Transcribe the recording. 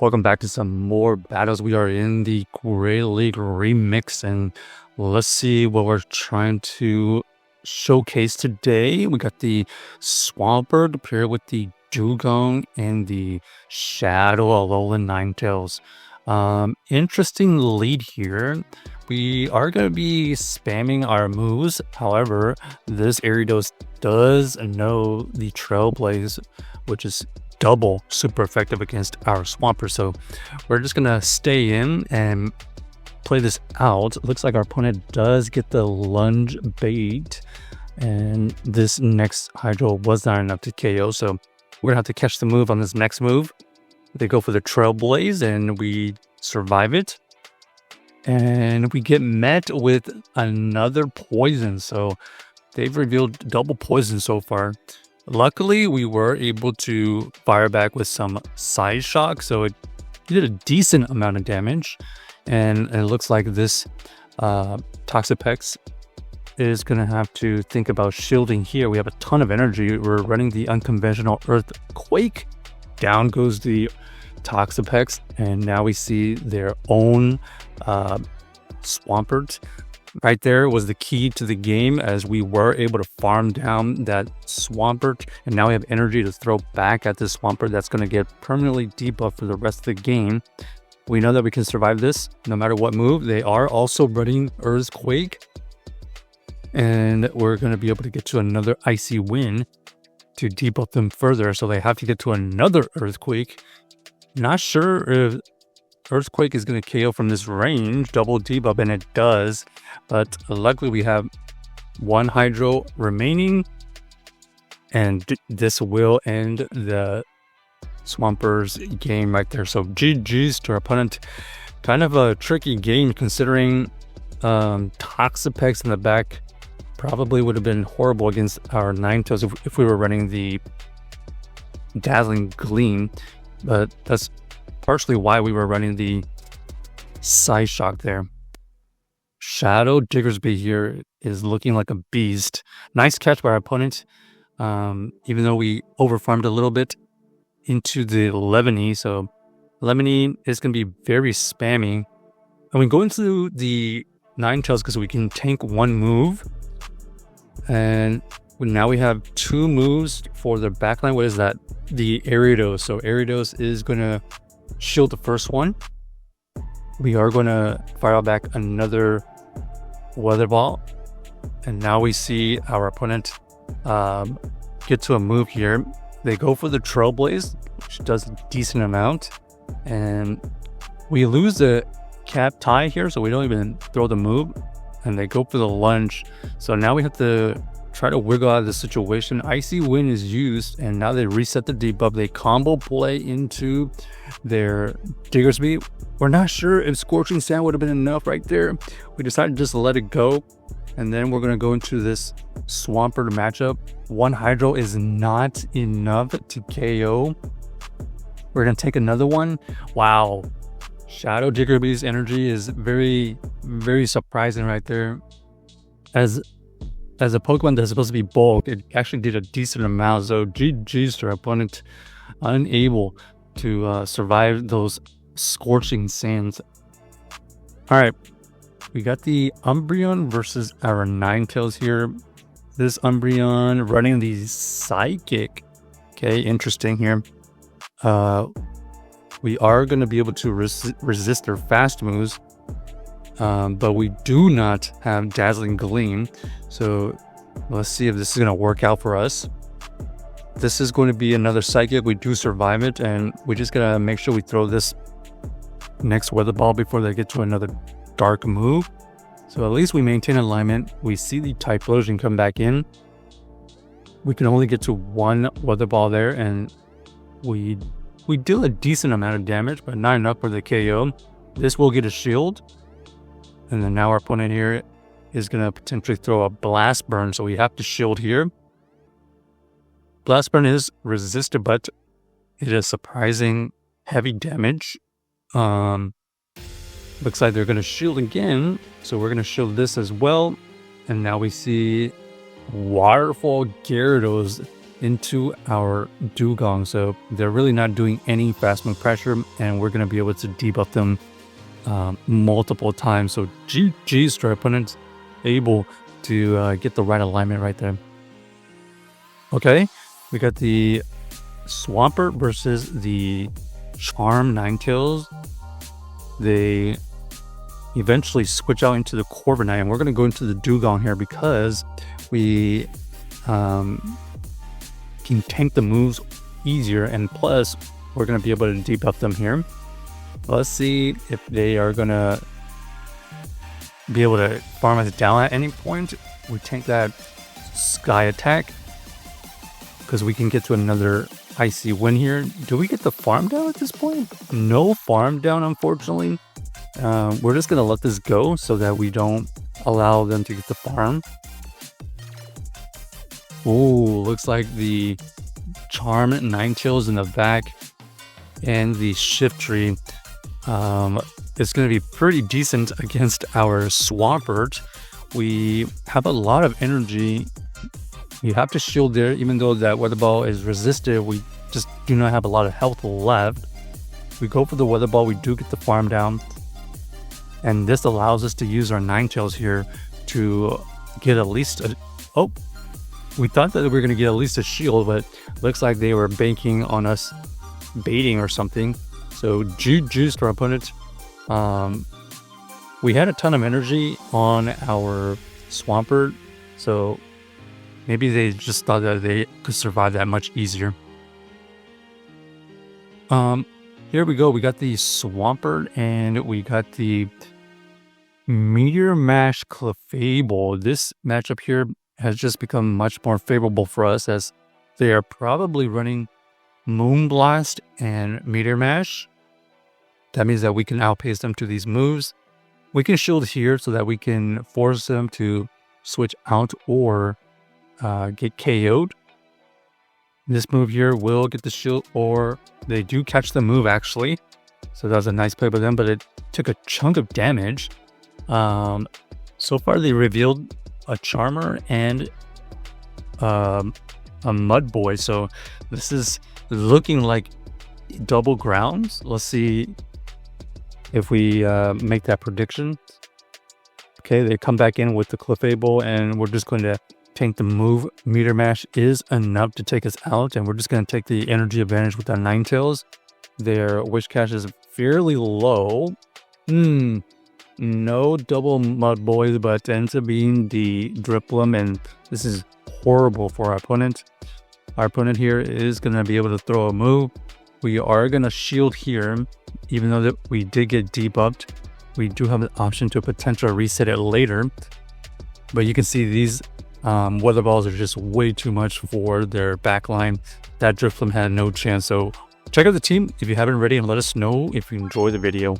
Welcome back to some more battles. We are in the Great League Remix, and let's see what we're trying to showcase today. We got the Swampert paired with the Dewgong and the Shadow Alolan Ninetales. Interesting lead here. We are going to be spamming our moves. However, this Aridos does know the Trailblaze, which is double super effective against our Swampert. So we're just gonna stay in and play this out. It looks like our opponent does get the lunge bait, and this next Hydro was not enough to KO. So we're gonna have to catch the move on this next move. They go for the Trailblaze and we survive it. And we get met with another poison. So they've revealed double poison so far. Luckily, we were able to fire back with some side shock, so it did a decent amount of damage. And it looks like this Toxapex is going to have to think about shielding here. We have a ton of energy. We're running the unconventional Earthquake. Down goes the Toxapex, and now we see their own Swampert. Right there was the key to the game, as we were able to farm down that Swampert, and now we have energy to throw back at this Swampert that's going to get permanently debuffed for the rest of the game. We know that we can survive this no matter what move. They are also running Earthquake, and we're going to be able to get to another Icy Wind to debuff them further, so they have to get to another Earthquake. Not sure if Earthquake is going to KO from this range, double debuff, and it does. But luckily we have one Hydro remaining, and this will end the Swamper's game right there. So GG's to our opponent. Kind of a tricky game considering Toxapex in the back probably would have been horrible against our Ninetales if we were running the Dazzling Gleam. But that's partially why we were running the Side Shock there. Shadow Diggersby here is looking like a beast. Nice catch by our opponent, even though we overfarmed a little bit into the Lemony. So Lemony is going to be very spammy. And we go into the Ninetales because we can tank one move. And now we have two moves for the backline. What is that? The Aridos. So Aridos is going to shield the first one. We are going to fire back another Weather Ball, and now we see our opponent get to a move here. They go for the Trailblaze, which does a decent amount, and we lose the cap tie here, so we don't even throw the move, and they go for the lunge. So now we have to try to wiggle out of the situation. Icy Wind is used, and now they reset the debuff. They combo play into their Diggersby. We're not sure if Scorching Sand would have been enough right there. We decided to just let it go, and then we're going to go into this Swampert matchup. One Hydro is not enough to KO. We're going to take another one. Wow. Shadow Diggerby's energy is very, very surprising right there. As a Pokemon that's supposed to be bulk, it actually did a decent amount. So GG's to our opponent, unable to survive those Scorching Sands. All right, we got the Umbreon versus our Ninetales here. This Umbreon running the Psychic. Okay, interesting here. We are going to be able to resist their fast moves. But we do not have Dazzling Gleam, so let's see if this is going to work out for us. This is going to be another Psychic. We do survive it, and we just got to make sure we throw this next Weather Ball before they get to another Dark move. So at least we maintain alignment. We see the Typhlosion come back in. We can only get to one Weather Ball there, and we do a decent amount of damage, but not enough for the KO. This will get a shield. And then now our opponent here is going to potentially throw a Blast Burn, so we have to shield here. Blast Burn is resisted, but it is surprising heavy damage. Looks like they're going to shield again, so we're going to shield this as well. And now we see Waterfall Gyarados into our Dewgong. So they're really not doing any fast move pressure, and we're going to be able to debuff them multiple times. So GG's to our opponents, able to get the right alignment right there. Okay, we got the Swampert versus the Charm Ninetales. They eventually switch out into the Corviknight, and we're going to go into the Dewgong here because we can tank the moves easier, and plus we're going to be able to debuff them here. Let's see if they are going to be able to farm us down at any point. We tank that Sky Attack because we can get to another Icy Wind here. Do we get the farm down at this point? No farm down, unfortunately. We're just going to let this go so that we don't allow them to get the farm. Oh, looks like the Charm Ninetales in the back and the Shiftry is going to be pretty decent against our Swampert. We have a lot of energy. You have to shield there, even though that Weather Ball is resisted. We just do not have a lot of health left. We go for the Weather Ball. We do get the farm down. And this allows us to use our Ninetales here to get at least a... Oh, we thought that we were going to get at least a shield, but looks like they were banking on us baiting or something. So GG's to our opponent. We had a ton of energy on our Swampert, so maybe they just thought that they could survive that much easier. Here we go. We got the Swampert and we got the Meteor Mash Clefable. This matchup here has just become much more favorable for us as they are probably running Moonblast and Meteor Mash. That means that we can outpace them to these moves. We can shield here so that we can force them to switch out or get KO'd. This move here will get the shield, or they do catch the move actually. So that was a nice play by them, but it took a chunk of damage. So far they revealed a Charmer and a Mud Boy. So this is looking like double grounds. Let's see if we make that prediction. Okay, they come back in with the Clefable, and we're just going to tank the move. Meteor Mash is enough to take us out, and we're just going to take the energy advantage with our Ninetales. Their Wish Cache is fairly low. No double Mud Boys, but ends up being the Dripplum, and this is horrible for our opponent. Our opponent here is going to be able to throw a move. We are going to shield here, even though that we did get debuffed. We do have an option to potentially reset it later, but you can see these Weather Balls are just way too much for their backline. That Drifloon had no chance. So check out the team if you haven't already, and let us know if you enjoy the video.